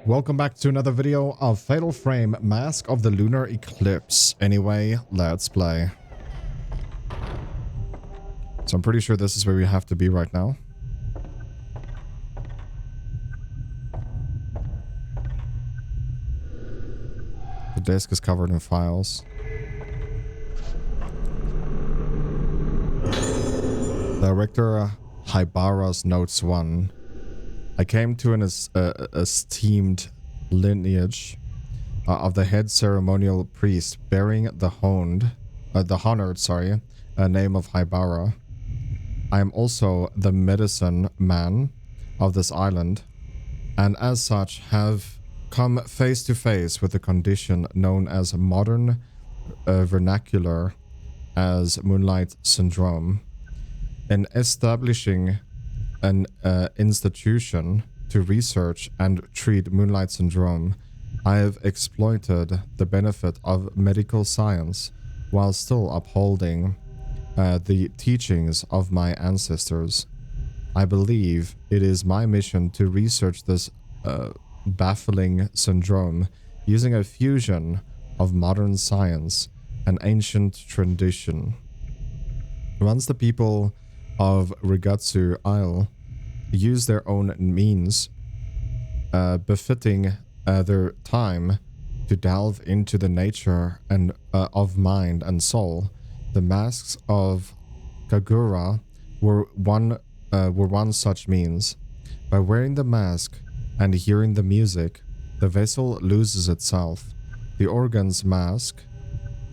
Welcome back to another video of Fatal Frame Mask of the Lunar Eclipse. Anyway, let's play. So I'm pretty sure this is where we have to be right now. The desk is covered in files. Director Hibara's Notes 1. I came to an esteemed lineage of the head ceremonial priest bearing the honored name of Hibara. I am also the medicine man of this island, and as such have come face to face with the condition known as modern vernacular as Moonlight Syndrome. In establishing an institution to research and treat Moonlight Syndrome, I have exploited the benefit of medical science while still upholding the teachings of my ancestors. I believe it is my mission to research this baffling syndrome using a fusion of modern science and ancient tradition. Once the people of Rigatsu Isle use their own means befitting their time to delve into the nature and of mind and soul, the masks of Kagura were one such means. By wearing the mask and hearing the music, the vessel loses itself. The organ's masks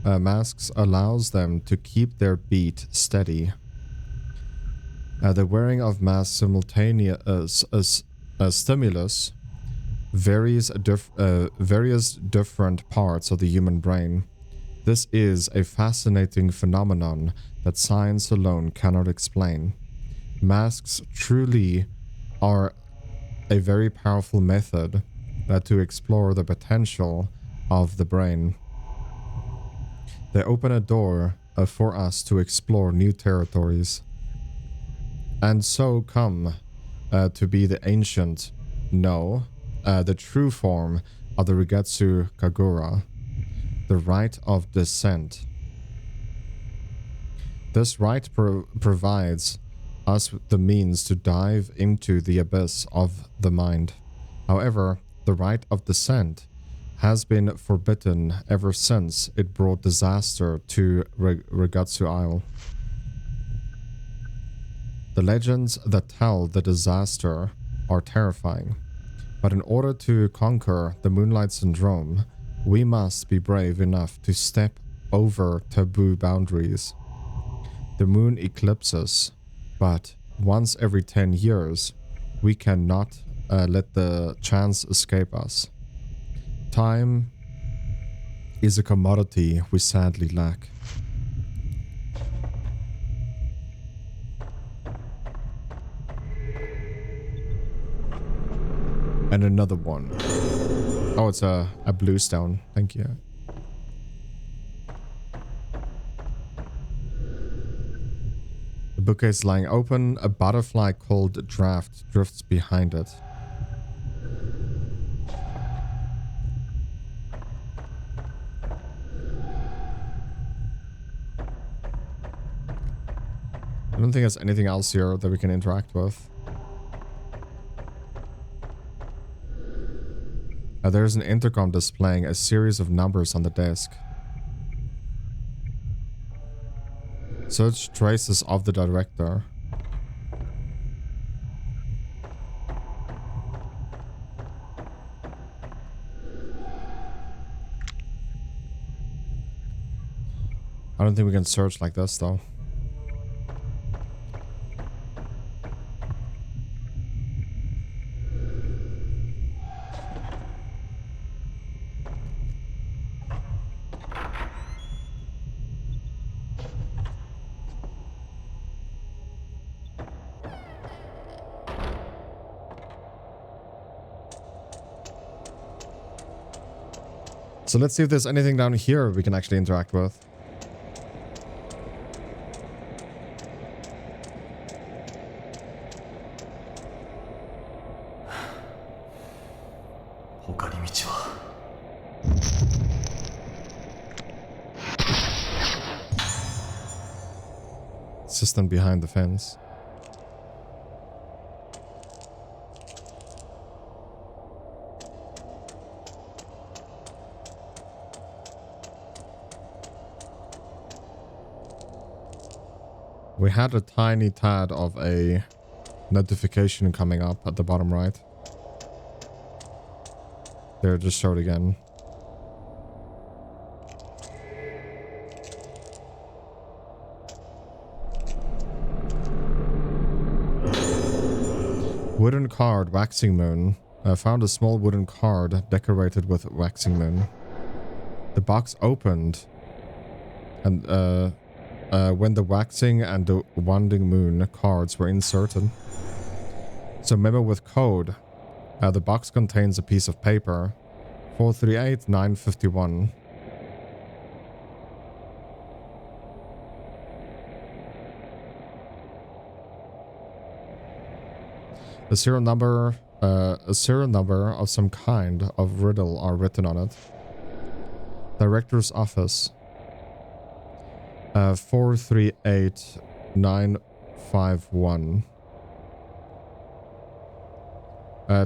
allows them to keep their beat steady. The wearing of mask simultaneous stimulus various different parts of the human brain. This is a fascinating phenomenon that science alone cannot explain. Masks truly are a very powerful method to explore the potential of the brain. They open a door for us to explore new territories, and so come to be the ancient, the true form of the Rigatsu Kagura, the rite of descent. This rite provides us with the means to dive into the abyss of the mind. However, the rite of descent has been forbidden ever since it brought disaster to Rigatsu Isle. The legends that tell the disaster are terrifying, but in order to conquer the Moonlight Syndrome, we must be brave enough to step over taboo boundaries. The moon eclipses, but once every 10 years, we cannot let the chance escape us. Time is a commodity we sadly lack. And another one. Oh, it's a blue stone. Thank you. The bookcase lying open. A butterfly called Draft drifts behind it. I don't think there's anything else here that we can interact with. There's an intercom displaying a series of numbers on the desk. Search traces of the director. I don't think we can search like this though. So let's see if there's anything down here we can actually interact with. 他に道は System behind the fence. We had a tiny tad of a notification coming up at the bottom right. There, just showed again. Wooden card, waxing moon. I found a small wooden card decorated with waxing moon. The box opened, and when the waxing and the wanding moon cards were inserted. So memo with code. The box contains a piece of paper. 438951. A serial number of some kind of riddle are written on it. Director's office. 438951.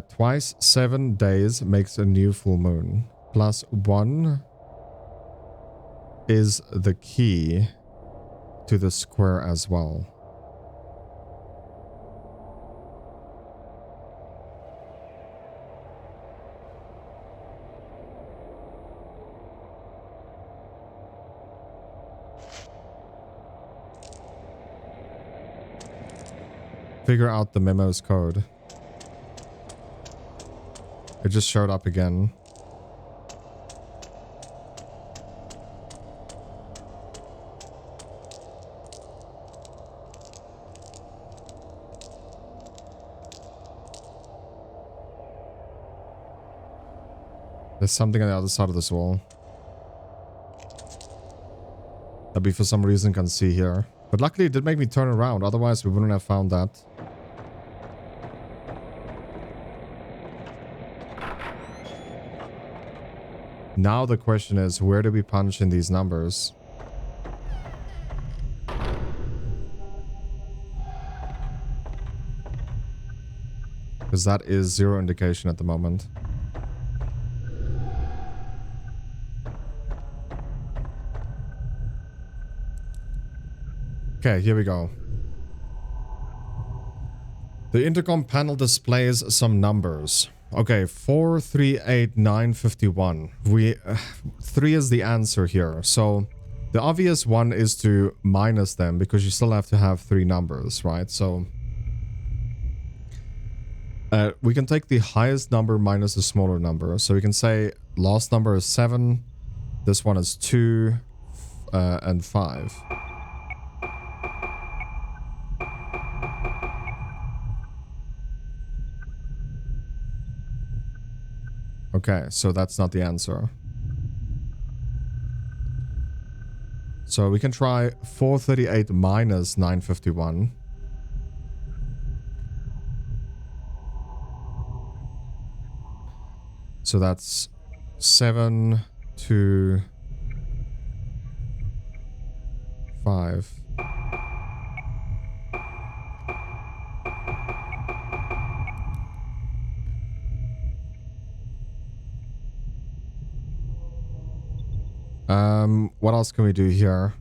Twice 7 days makes a new full moon. +1 is the key to the square as well. Figure out the memo's code. It just showed up again. There's something on the other side of this wall that we for some reason can see here. But luckily it did make me turn around, otherwise we wouldn't have found that. Now the question is, where do we punch in these numbers? Because that is 0 indication at the moment. Okay, here we go. The intercom panel displays some numbers. Okay, 438951. 3 is the answer here. So the obvious one is to minus them because you still have to have 3 numbers, right? So we can take the highest number minus the smaller number. So we can say last number is 7. This one is 2 and 5. Okay, so that's not the answer. So we can try 438 minus 951. So that's 7 to 5. What else can we do here?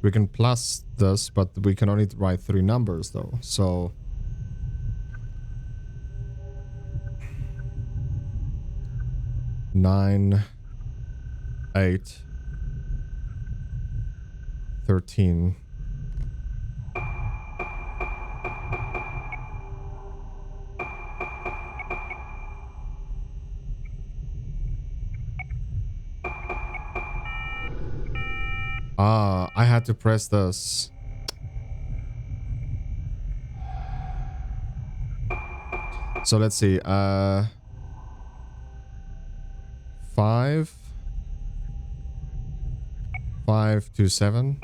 We can plus this, but we can only write 3 numbers though. So 9, 8, 13. Ah, I had to press this. So let's see. 5, 5 to 7.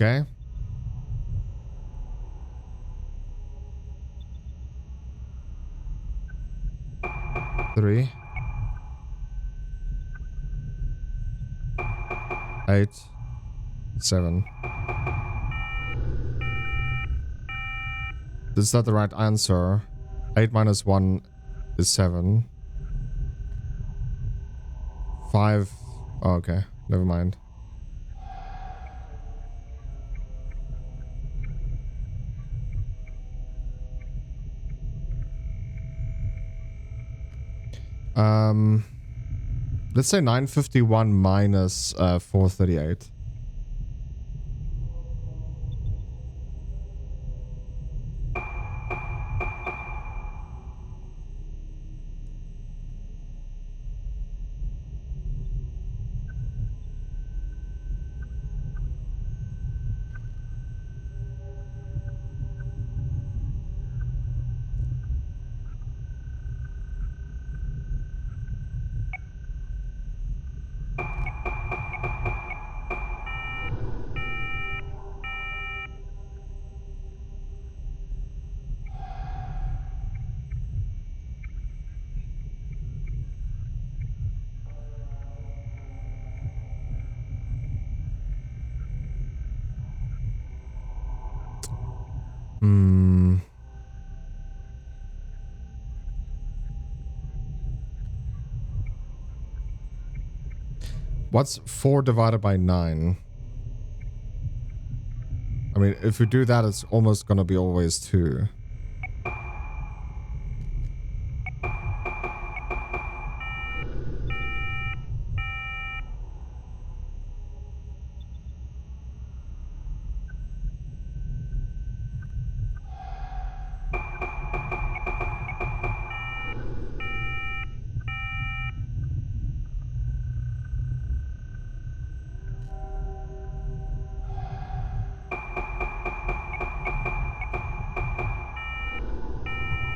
Okay. Three. 8. 7. Is that the right answer? 8 minus 1 is 7. 5. Oh, okay. Never mind. Let's say 951 minus 438. What's 4 divided by 9? I mean, if we do that, it's almost gonna be always 2.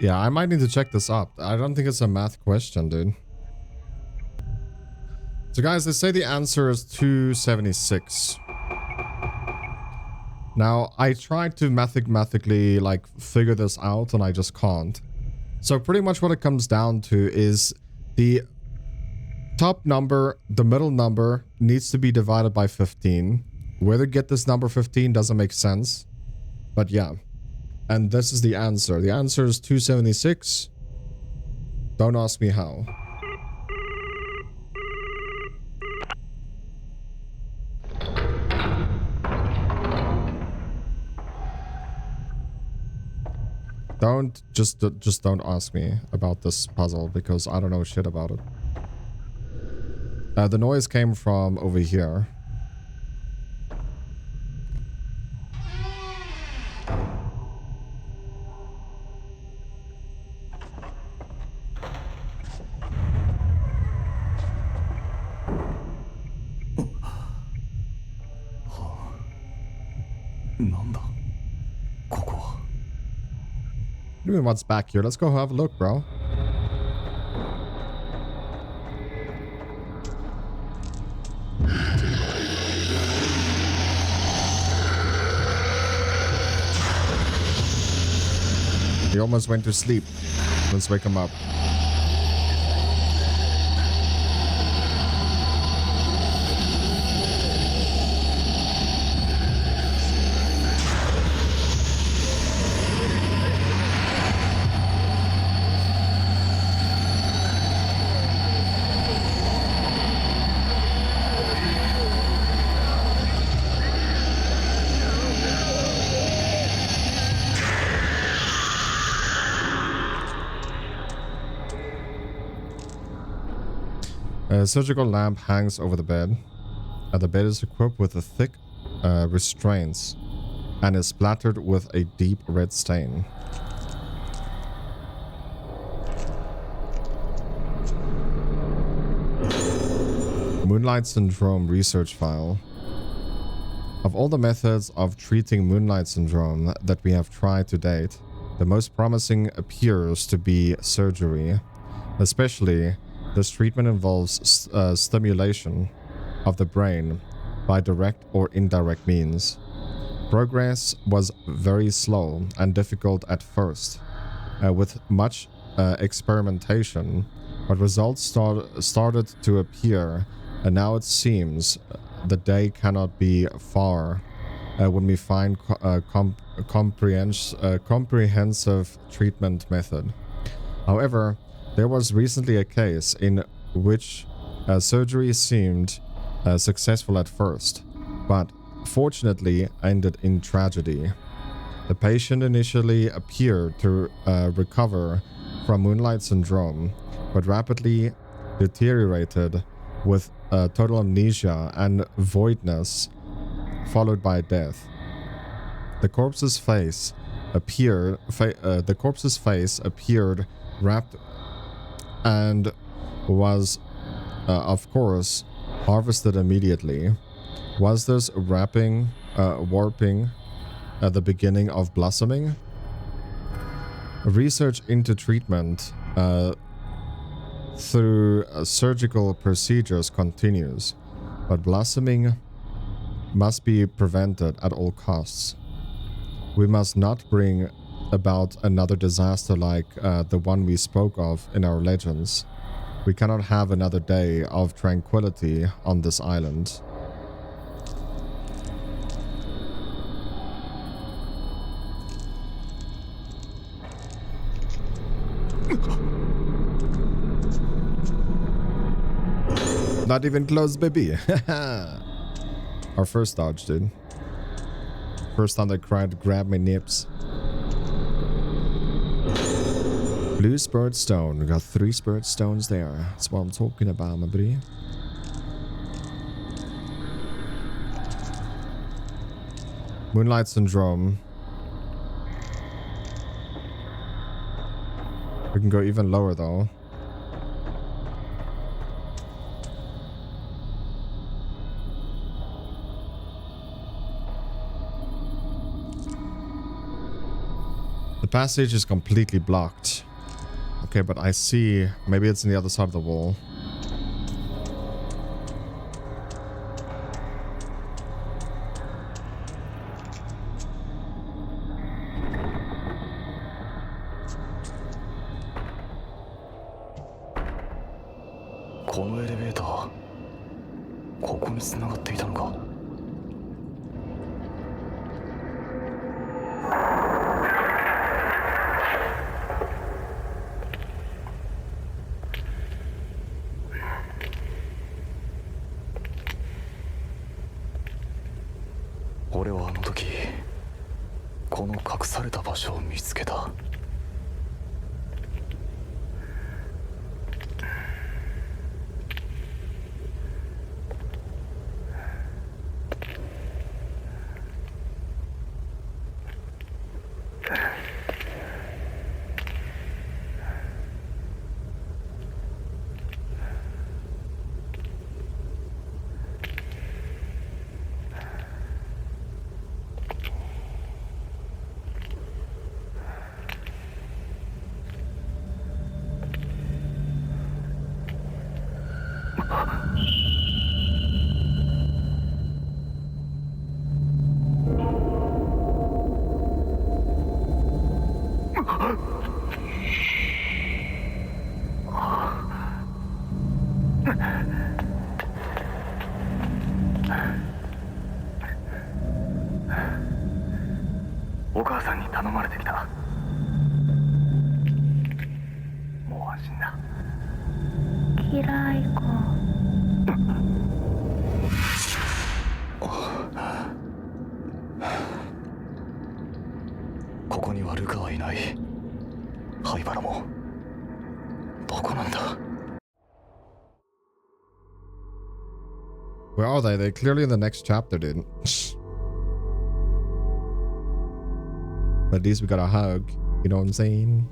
Yeah, I might need to check this up. I don't think it's a math question, dude. So guys, they say the answer is 276. Now, I tried to mathematically, like, figure this out, and I just can't. So pretty much what it comes down to is the top number, the middle number, needs to be divided by 15. Where to get this number 15 doesn't make sense. But yeah. And this is the answer. The answer is 276. Don't ask me how. Just don't ask me about this puzzle because I don't know shit about it. The noise came from over here. What do you mean what's back here? Let's go have a look, bro. He almost went to sleep. Let's wake him up. A surgical lamp hangs over the bed. The bed is equipped with a thick restraints and is splattered with a deep red stain. Moonlight Syndrome research file. Of all the methods of treating Moonlight Syndrome that we have tried to date, the most promising appears to be surgery. Especially, this treatment involves stimulation of the brain by direct or indirect means. Progress was very slow and difficult at first, with much experimentation, but results started to appear, and now it seems the day cannot be far when we find comprehensive treatment method. However, there was recently a case in which surgery seemed successful at first, but fortunately ended in tragedy. The patient initially appeared to recover from Moonlight Syndrome, but rapidly deteriorated with total amnesia and voidness, followed by death. The corpse's face appeared wrapped and was, of course, harvested immediately. Was this warping at the beginning of blossoming? Research into treatment through surgical procedures continues, but blossoming must be prevented at all costs. We must not bring about another disaster like the one we spoke of in our legends. We cannot have another day of tranquility on this island. Not even close, baby. Our first dodge, dude. First time they tried to grab my nips. Blue Spirit Stone. We got 3 Spirit Stones there. That's what I'm talking about, my buddy. Moonlight Syndrome. We can go even lower, though. The passage is completely blocked. Okay, but I see... Maybe it's on the other side of the wall. Where are they? They're clearly in the next chapter, dude. But at least we got a hug. You know what I'm saying?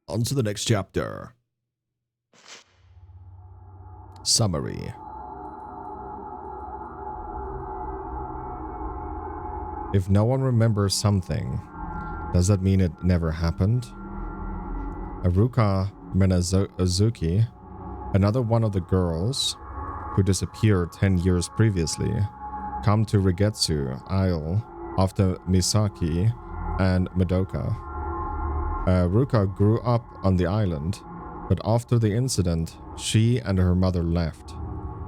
On to the next chapter. Summary. If no one remembers something, does that mean it never happened? Aruka Minazuki, another one of the girls who disappeared 10 years previously, come to Rigetsu Isle after Misaki and Madoka. Ruka grew up on the island, but after the incident, she and her mother left.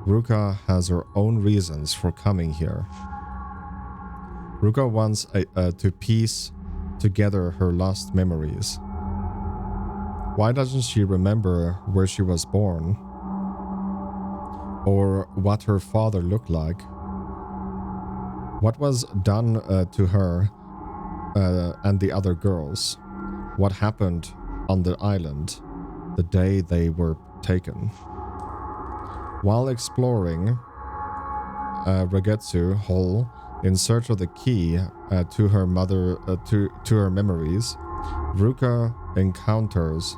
Ruka has her own reasons for coming here. Ruka wants to piece together her lost memories. Why doesn't she remember where she was born? Or what her father looked like? What was done to her and the other girls? What happened on the island the day they were taken? While exploring Rigetsu Hall in search of the key to her memories, Ruka encounters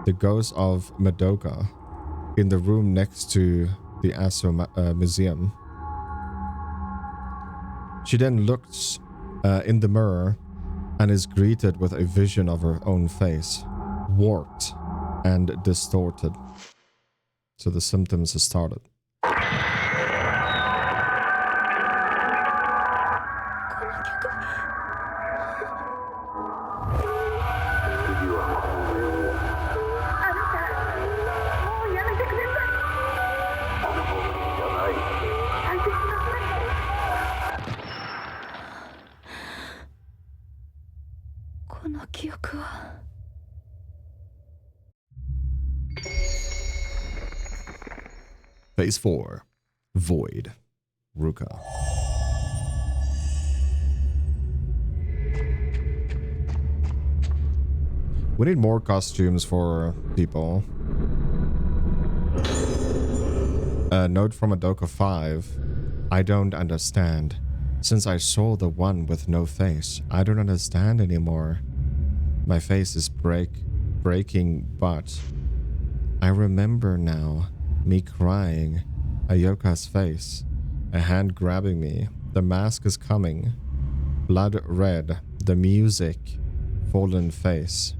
the ghost of Madoka in the room next to the Aso Museum. She then looks in the mirror and is greeted with a vision of her own face, warped and distorted. So the symptoms have started. Phase 4. Void. Ruka. We need more costumes for people. Note from Madoka 5. I don't understand. Since I saw the one with no face, I don't understand anymore. My face is breaking, but I remember now. Me crying, Ayoka's face, a hand grabbing me, the mask is coming, blood red, the music, fallen face.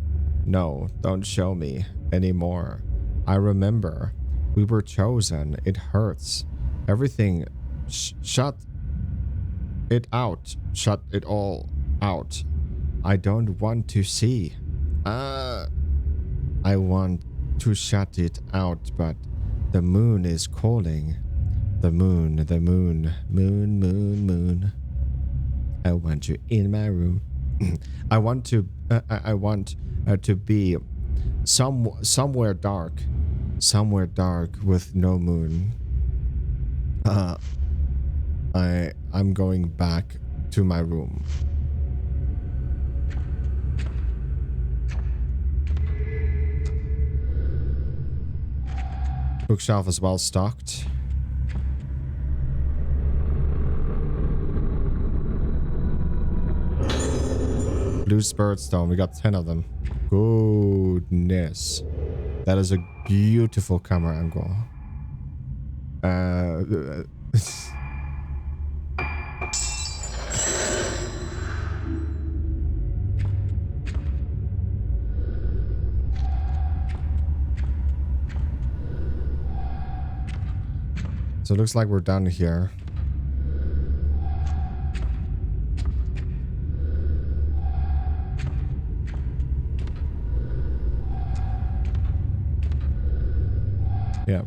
No, don't show me anymore. I remember, we were chosen, it hurts. Everything, shut it out, shut it all out. I don't want to see. I want to shut it out, but the moon is calling. The moon, moon, moon, moon. I want you in my room. I want to be somewhere dark with no moon. I'm going back to my room. Bookshelf is well stocked. Blue Spirit Stone. We got 10 of them. Goodness. That is a beautiful camera angle. So it looks like we're done here. Yeah.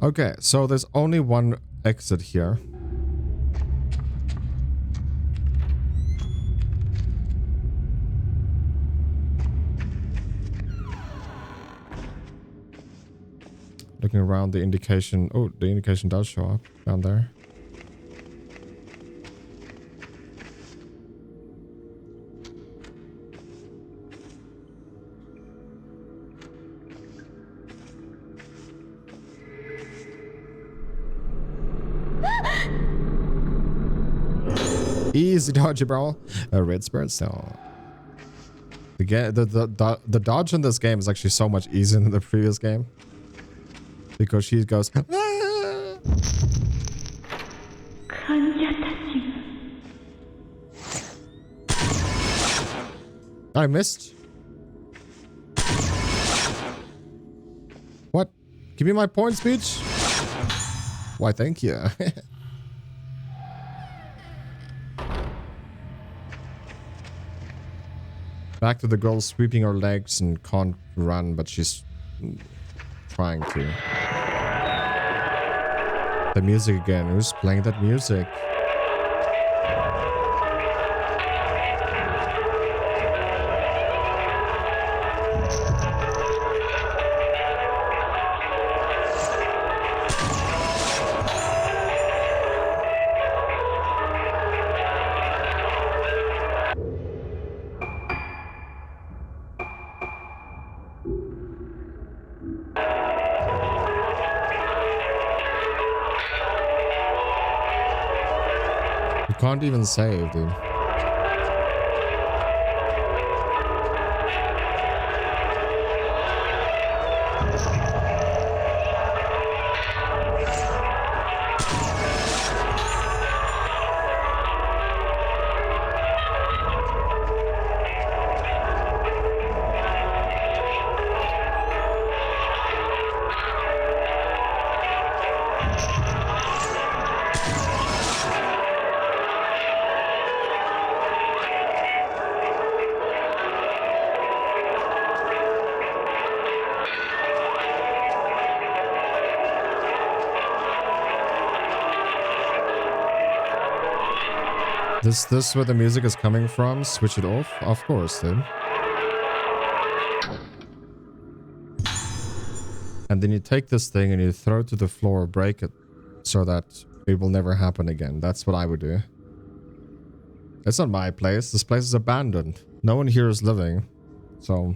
Okay, so there's only one exit here. Looking around, the indication... Oh, the indication does show up down there. Easy dodgy, bro. A red spirit stone. The dodge in this game is actually so much easier than the previous game. Because she goes... "Ah!" I missed. Give me my points, bitch. Why, thank you. Back to the girl sweeping her legs and can't run, but she's trying to. The music again. Who's playing that music? Can't even save, dude. This where the music is coming from? Switch it off? Of course, dude. And then you take this thing and you throw it to the floor, break it, so that it will never happen again. That's what I would do. It's not my place. This place is abandoned. No one here is living. So,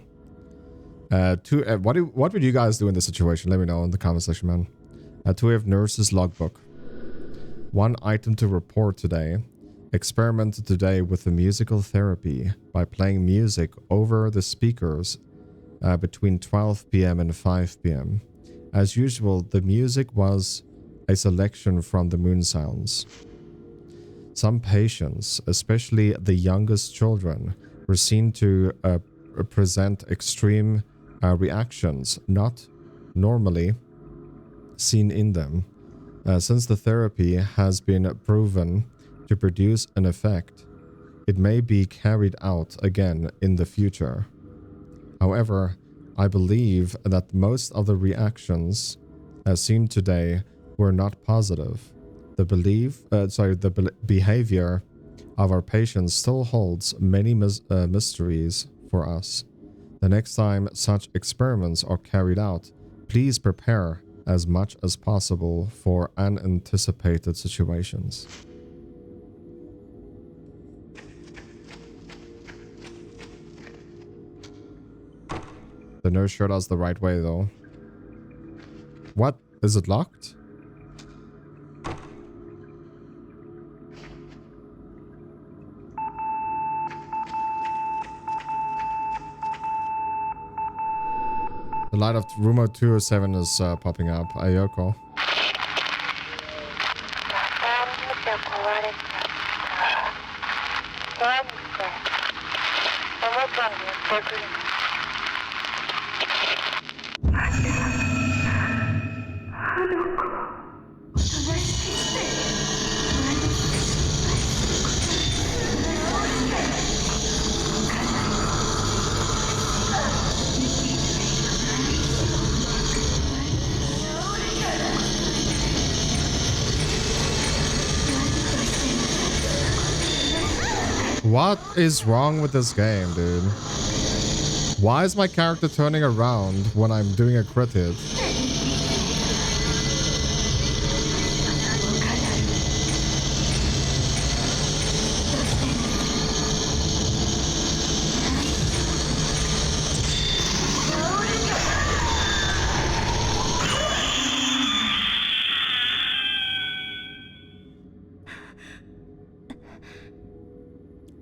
what would you guys do in this situation? Let me know in the comment section, man. 2F nurse's logbook. 1 item to report today. Experimented today with the musical therapy by playing music over the speakers between 12 p.m. and 5 p.m. As usual, the music was a selection from the moon sounds. Some patients, especially the youngest children, were seen to present extreme reactions not normally seen in them. Since the therapy has been proven to produce an effect, it may be carried out again in the future. However, I believe that most of the reactions as seen today were not positive. The behavior of our patients still holds many mysteries for us. The next time such experiments are carried out, please prepare as much as possible for unanticipated situations. The nurse showed us the right way, though. What? Is it locked? The light of room 207 is popping up. Ayoko. What is wrong with this game, dude? Why is my character turning around when I'm doing a crit hit?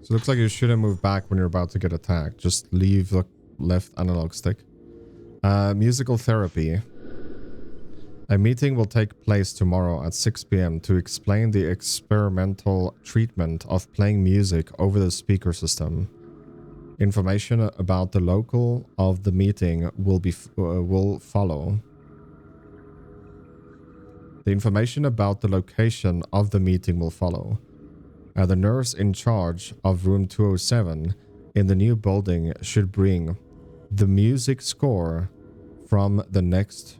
So it looks like you shouldn't move back when you're about to get attacked. Just leave the left analog stick. Musical therapy. A meeting will take place tomorrow at 6 p.m. to explain the experimental treatment of playing music over the speaker system. Information about the local of the meeting will follow. The information about the location of the meeting will follow. The nurse in charge of room 207 in the new building should bring the music score from the next...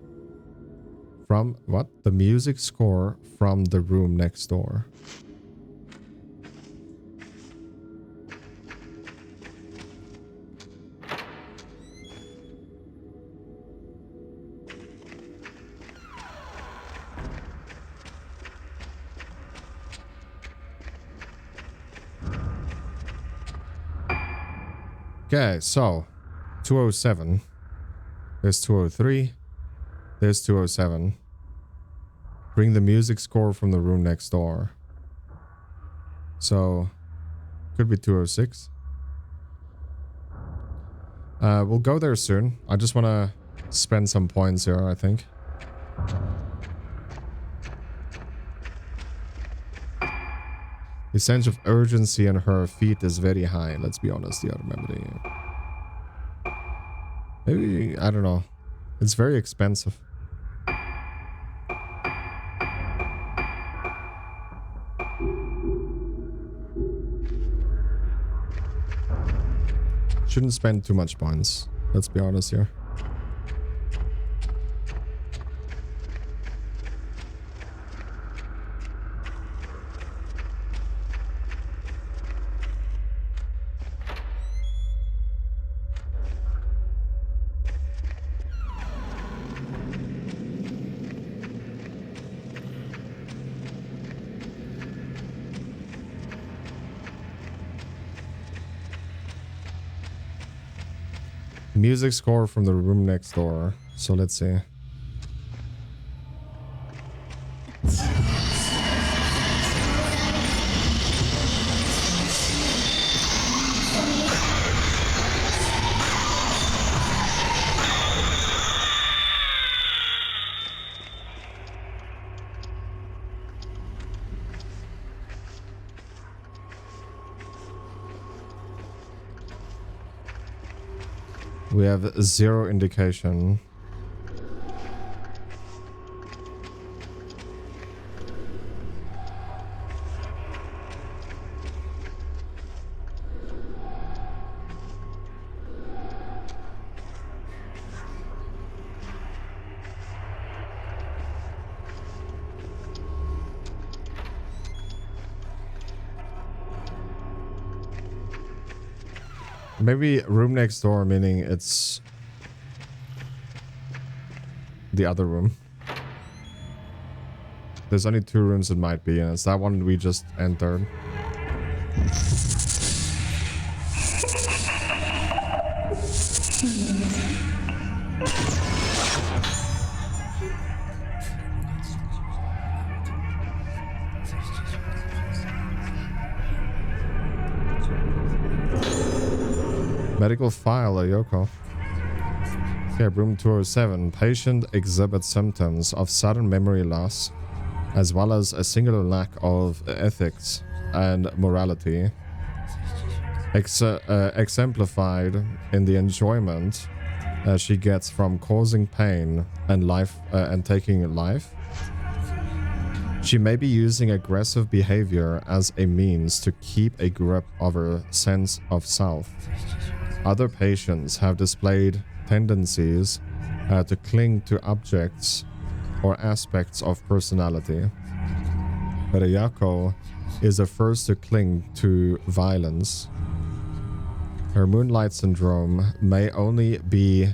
From what? The music score from the room next door. Okay, so 207. There's 203. There's 207. Bring the music score from the room next door. So, could be 206. We'll go there soon. I just want to spend some points here, I think. The sense of urgency in her feet is very high. Let's be honest, yeah, remember the... Maybe, I don't know. It's very expensive. Shouldn't spend too much points. Let's be honest here. Music score from the room next door. So let's see. We have zero indication. Maybe room next door, meaning it's the other room. There's only 2 rooms it might be, and it's that one we just entered. Medical file, Ayoko. Okay, room 207. Patient exhibits symptoms of sudden memory loss, as well as a singular lack of ethics and morality, exemplified in the enjoyment she gets from causing pain and life and taking life. She may be using aggressive behavior as a means to keep a grip of her sense of self. Other patients have displayed tendencies to cling to objects or aspects of personality. But Ayako is the first to cling to violence. Her moonlight syndrome may only be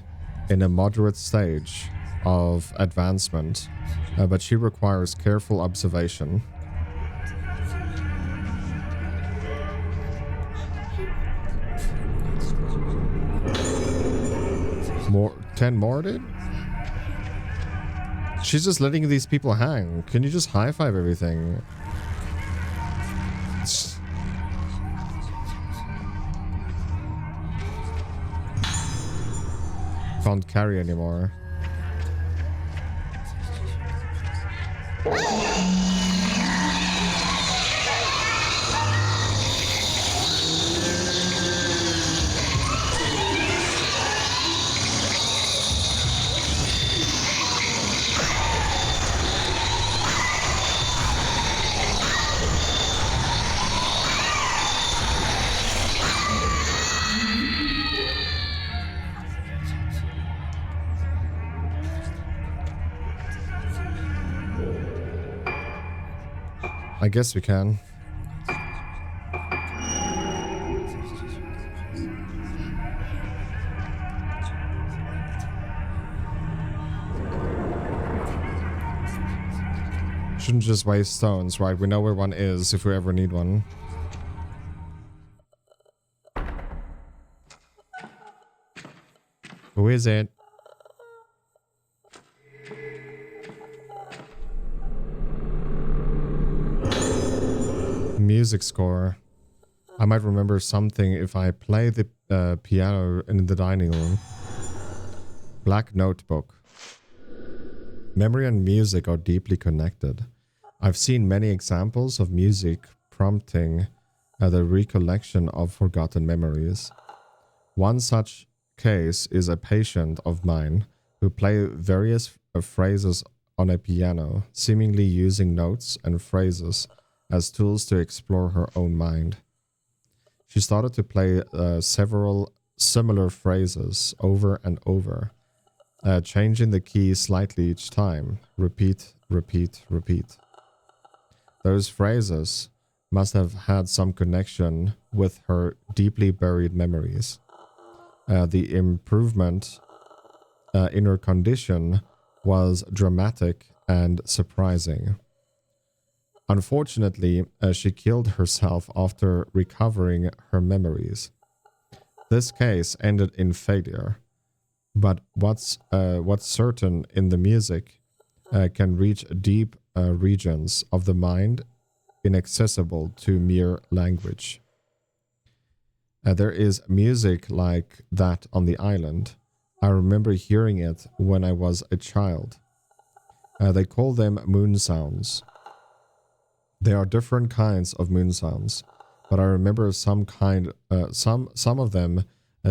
in a moderate stage of advancement, but she requires careful observation. More 10 more, dude? She's just letting these people hang. Can you just high-five everything? Can't carry anymore. I guess we can. Shouldn't just waste stones, right? We know where one is if we ever need one. Who is it? Music score. I might remember something if I play the piano in the dining room. Black notebook. Memory and music are deeply connected. I've seen many examples of music prompting the recollection of forgotten memories. One such case is a patient of mine who played various phrases on a piano, seemingly using notes and phrases as tools to explore her own mind. She started to play several similar phrases over and over, changing the key slightly each time. Repeat, repeat, repeat. Those phrases must have had some connection with her deeply buried memories. The improvement in her condition was dramatic and surprising. Unfortunately, she killed herself after recovering her memories. This case ended in failure, but what's certain in the music can reach deep regions of the mind inaccessible to mere language. There is music like that on the island. I remember hearing it when I was a child. They call them moon sounds. There are different kinds of moon sounds, but I remember some of them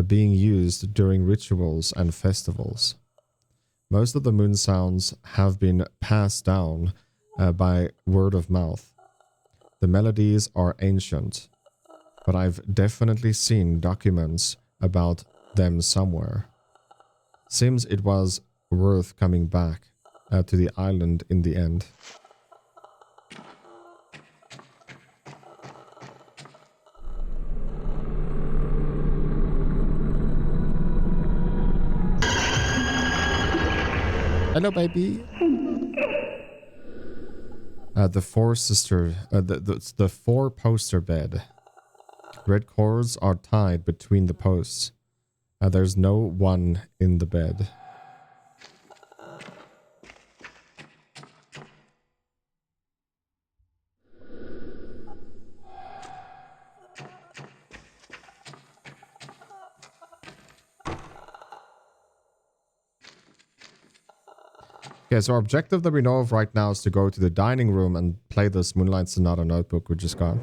being used during rituals and festivals. Most of the moon sounds have been passed down by word of mouth. The melodies are ancient, but I've definitely seen documents about them somewhere. Seems it was worth coming back to the island in the end. Hello, baby. The four-poster bed. Red cords are tied between the posts. There's no one in the bed. Okay, so our objective that we know of right now is to go to the dining room and play this Moonlight Sonata notebook we just got.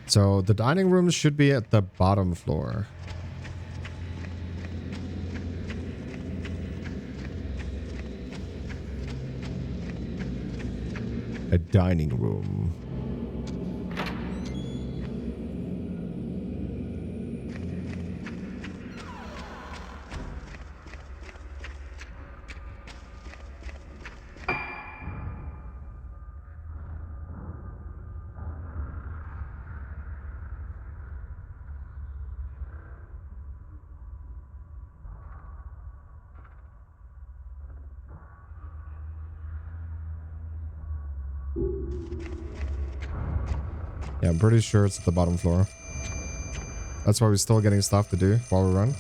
So the dining room should be at the bottom floor. A dining room. Yeah, I'm pretty sure it's at the bottom floor. That's why we're still getting stuff to do while we run.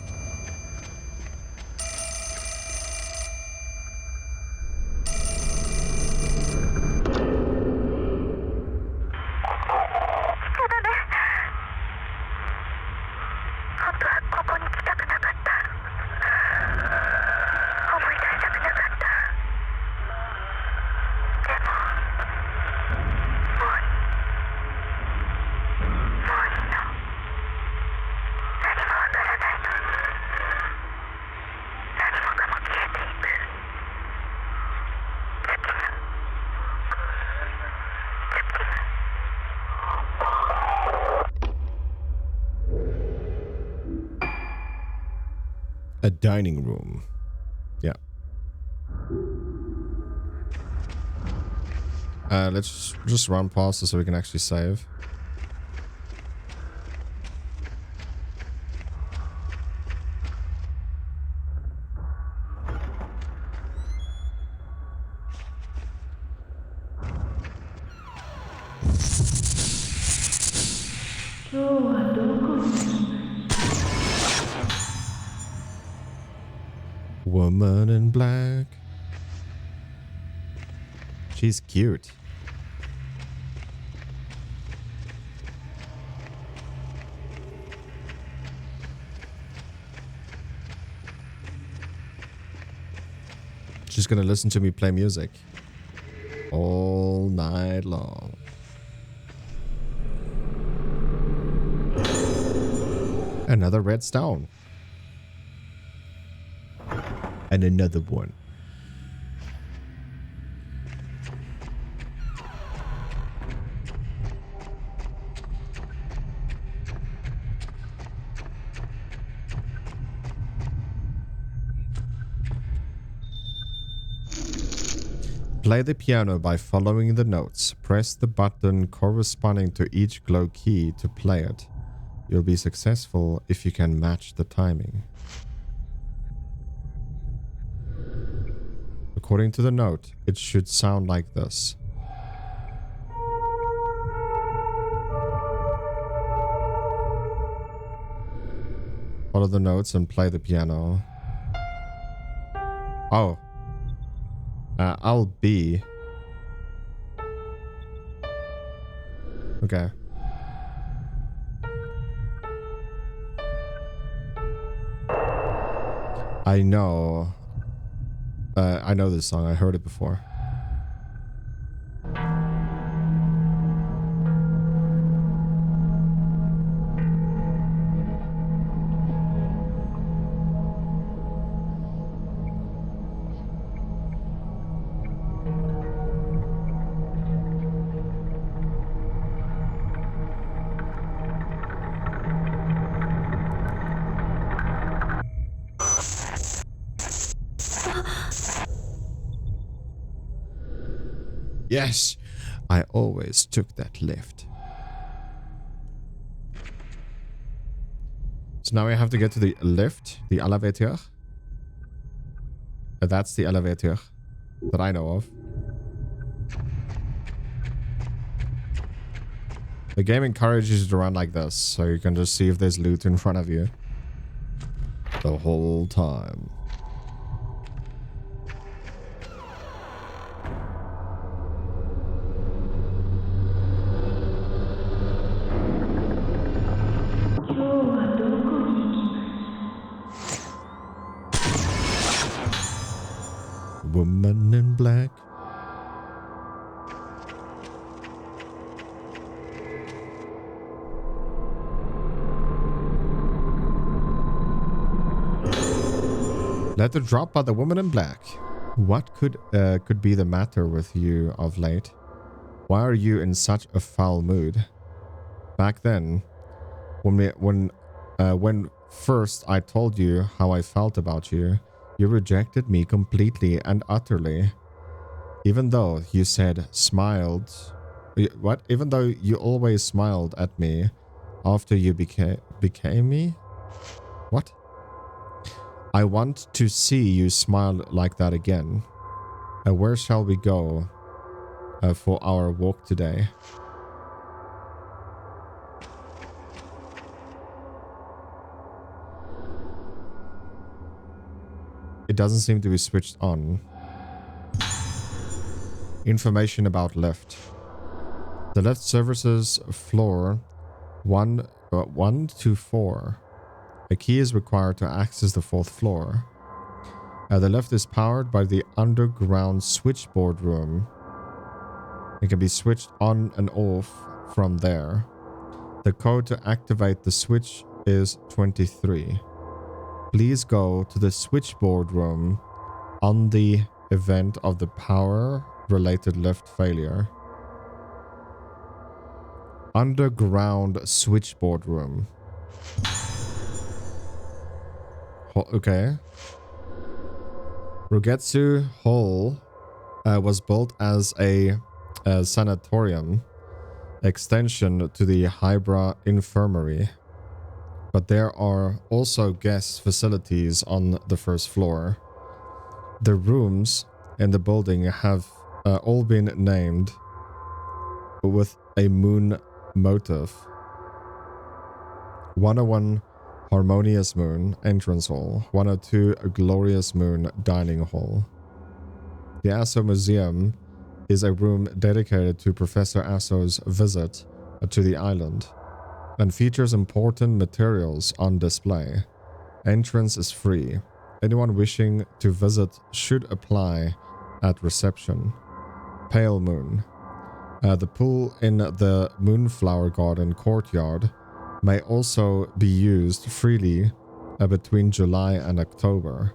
A dining room. Yeah. Let's just run past this so we can actually save. Woman in black. She's cute. She's gonna listen to me play music all night long. Another red stone. And another one. Play the piano by following the notes. Press the button corresponding to each glow key to play it. You'll be successful if you can match the timing. According to the note, it should sound like this. Follow the notes and play the piano. Oh. I'll be. Okay. I know. I know this song. I heard it before. Yes, I always took that lift. So now we have to get to the lift, the elevator. That's the elevator that I know of. The game encourages you to run like this, so you can just see if there's loot in front of you the whole time. Woman in black. Letter dropped by the woman in black. What could be the matter with you of late? Why are you in such a foul mood? Back then, when first I told you how I felt about you, you rejected me completely and utterly. Even though you Even though you always smiled at me after you became me? What? I want to see you smile like that again. Where shall we go for our walk today? It doesn't seem to be switched on. Information about lift. The lift services floor 1 to 4. A key is required to access the 4th floor. The lift is powered by the underground switchboard room. It can be switched on and off from there. The code to activate the switch is 23. Please go to the switchboard room on the event of the power-related lift failure. Underground switchboard room. Okay. Rugetsu Hall was built as a sanatorium extension to the Hybra Infirmary, but there are also guest facilities on the first floor. The rooms in the building have all been named with a moon motif. 101 Harmonious Moon Entrance Hall, 102 Glorious Moon Dining Hall. The Asso Museum is a room dedicated to Professor Asso's visit to the island and features important materials on display. Entrance is free. Anyone wishing to visit should apply at reception. Pale Moon. The pool in the Moonflower Garden courtyard may also be used freely between July and October.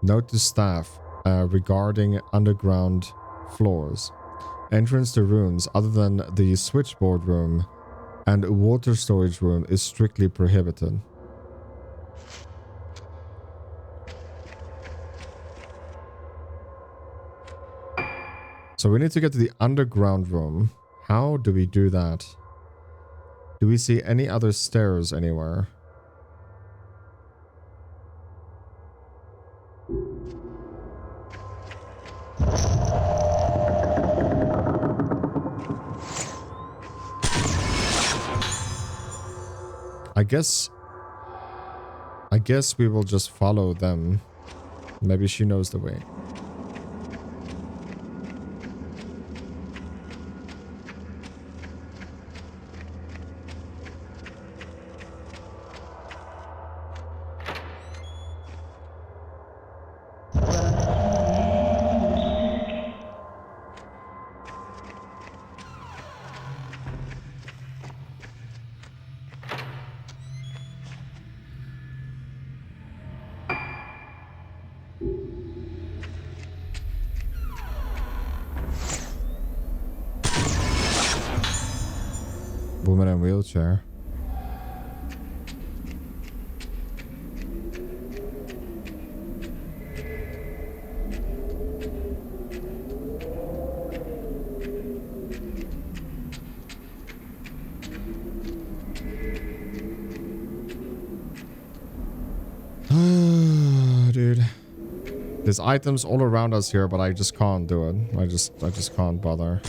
Note to staff regarding underground floors. Entrance to rooms other than the switchboard room and water storage room is strictly prohibited. So we need to get to the underground room. How do we do that? Do we see any other stairs anywhere? I guess we will just follow them. Maybe she knows the way. Woman in wheelchair. Dude. There's items all around us here, but I just can't do it. I just can't bother.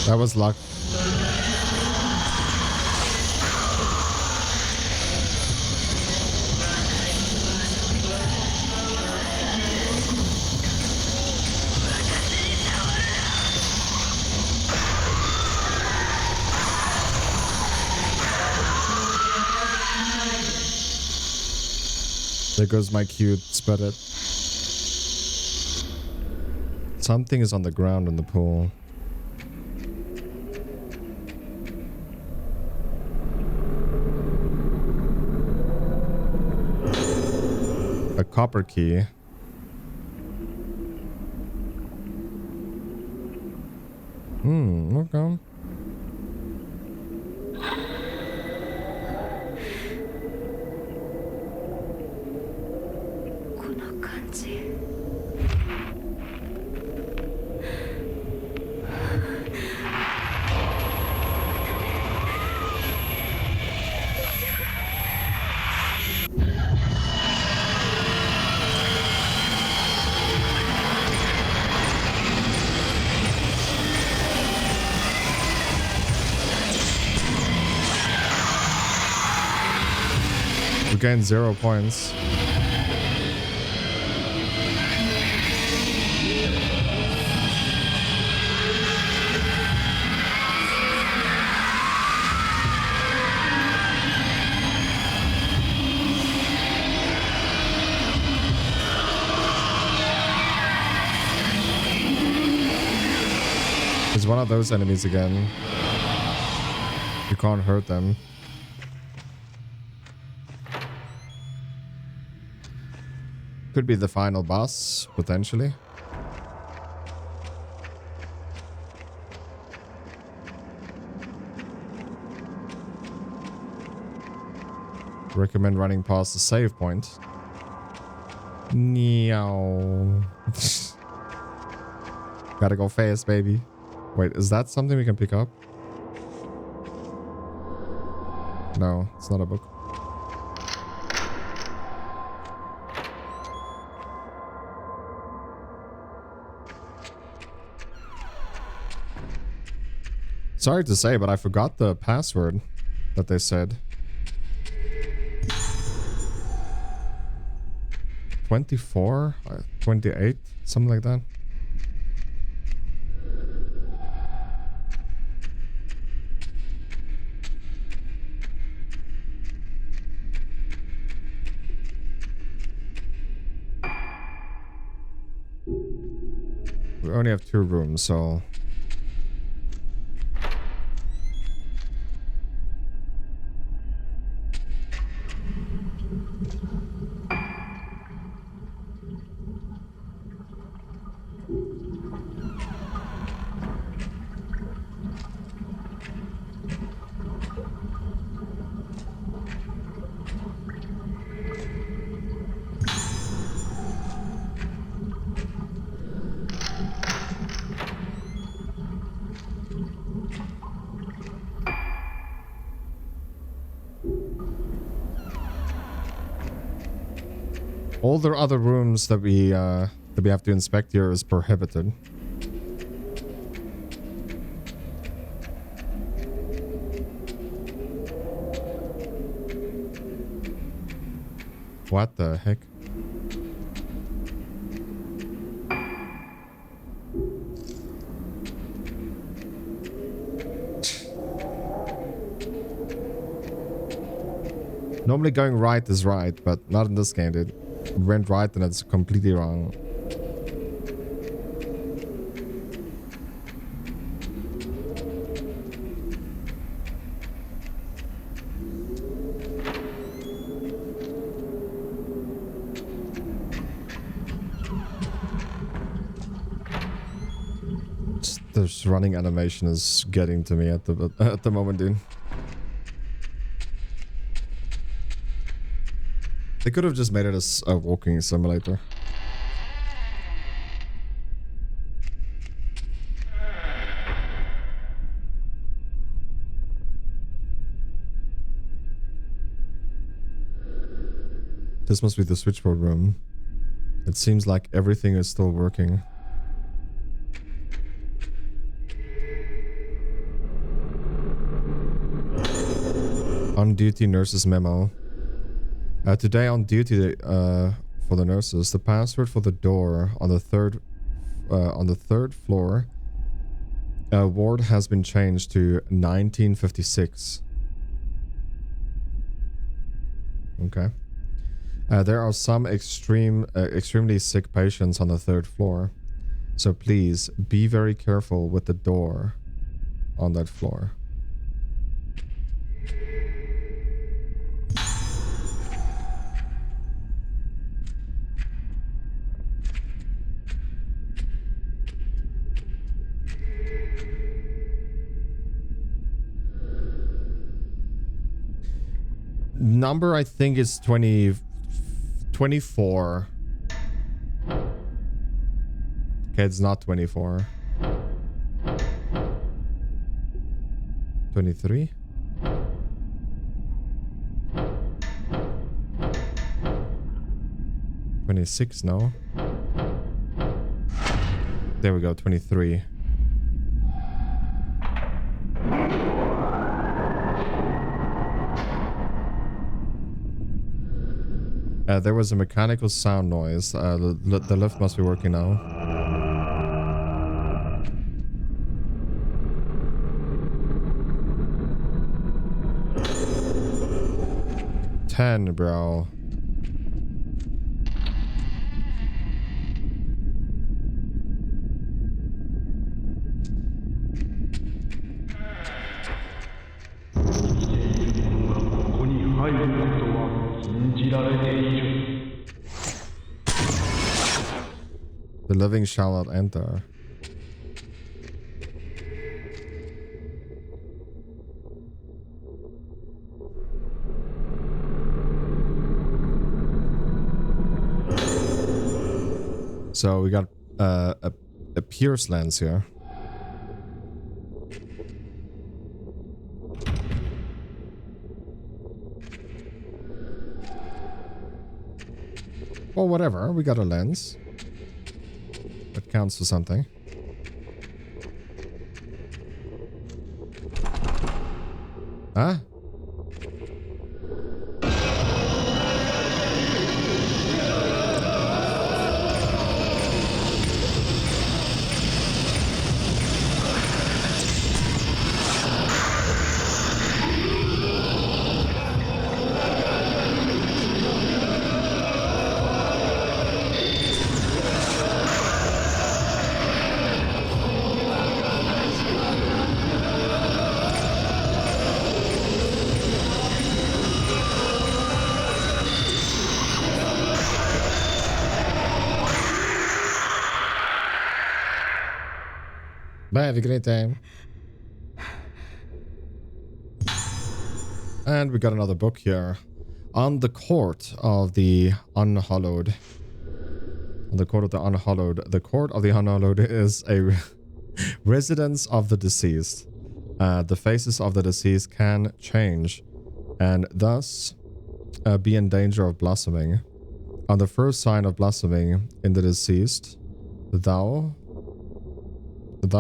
That was luck. There goes my cute spirit. Something is on the ground in the pool. A copper key. Okay. gain 0 points. It's one of those enemies again. You can't hurt them. Could be the final boss, potentially. Recommend running past the save point. Meow. Gotta go fast, baby. Wait, is that something we can pick up? No, it's not a book. Sorry to say, but I forgot the password that they said. 24? 28? Something like that. We only have 2 rooms, so... all the other rooms that we have to inspect here is prohibited. What the heck? Normally going right is right, but not in this game, dude. Went right and it's completely wrong. This running animation is getting to me at the moment, dude. They could have just made it as a walking simulator. This must be the switchboard room. It seems like everything is still working. On duty nurse's memo. Today on duty for the nurses, the password for the door on the third floor ward has been changed to 1956. Okay. There are some extremely sick patients on the 3rd floor, so please be very careful with the door on that floor. Number I think is 24. Okay, it's not 24. 23? $26, no. There we go, 23. There was a mechanical sound noise. The lift must be working now. Ten, bro. The living shall not enter. So we got a pierce lens here. Well, whatever. We got a lens. That counts for something. Huh? Bye, have a great time. And we got another book here. On the Court of the Unhallowed. On the Court of the Unhallowed. The Court of the Unhallowed is a residence of the deceased. The faces of the deceased can change and thus be in danger of blossoming. On the first sign of blossoming in the deceased, thou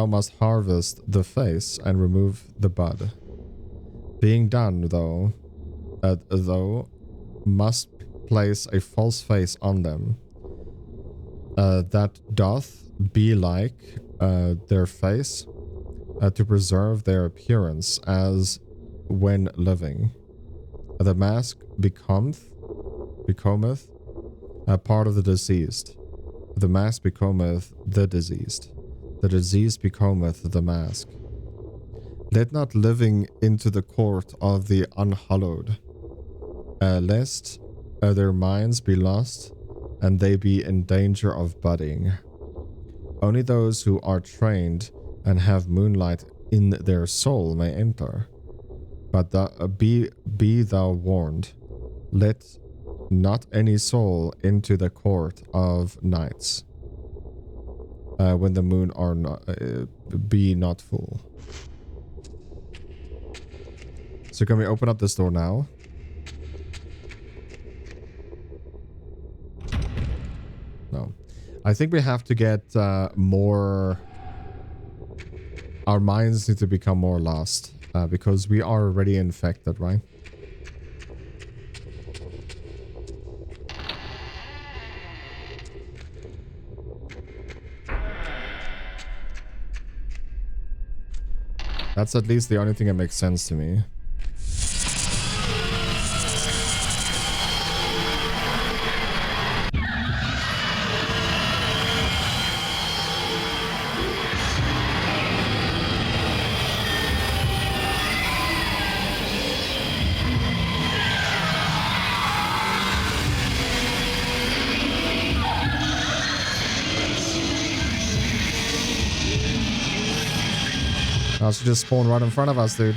must harvest the face and remove the bud. Being done, thou must place a false face on them that doth be like their face to preserve their appearance as when living. The mask becometh a part of the deceased. The mask becometh the diseased. The disease becometh the mask. Let not living into the court of the unhallowed, lest their minds be lost and they be in danger of budding. Only those who are trained and have moonlight in their soul may enter. But be thou warned, let not any soul into the court of nights. When the moon are not, be not full. So can we open up this door now? No. I think we have to get more... Our minds need to become more lost. Because we are already infected, right? That's at least the only thing that makes sense to me. Oh, she just spawned right in front of us, dude.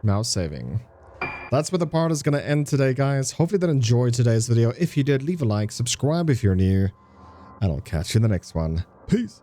Mouse saving. That's where the part is going to end today, guys. Hopefully you did enjoy today's video. If you did, leave a like, subscribe if you're new. and I'll catch you in the next one. Peace.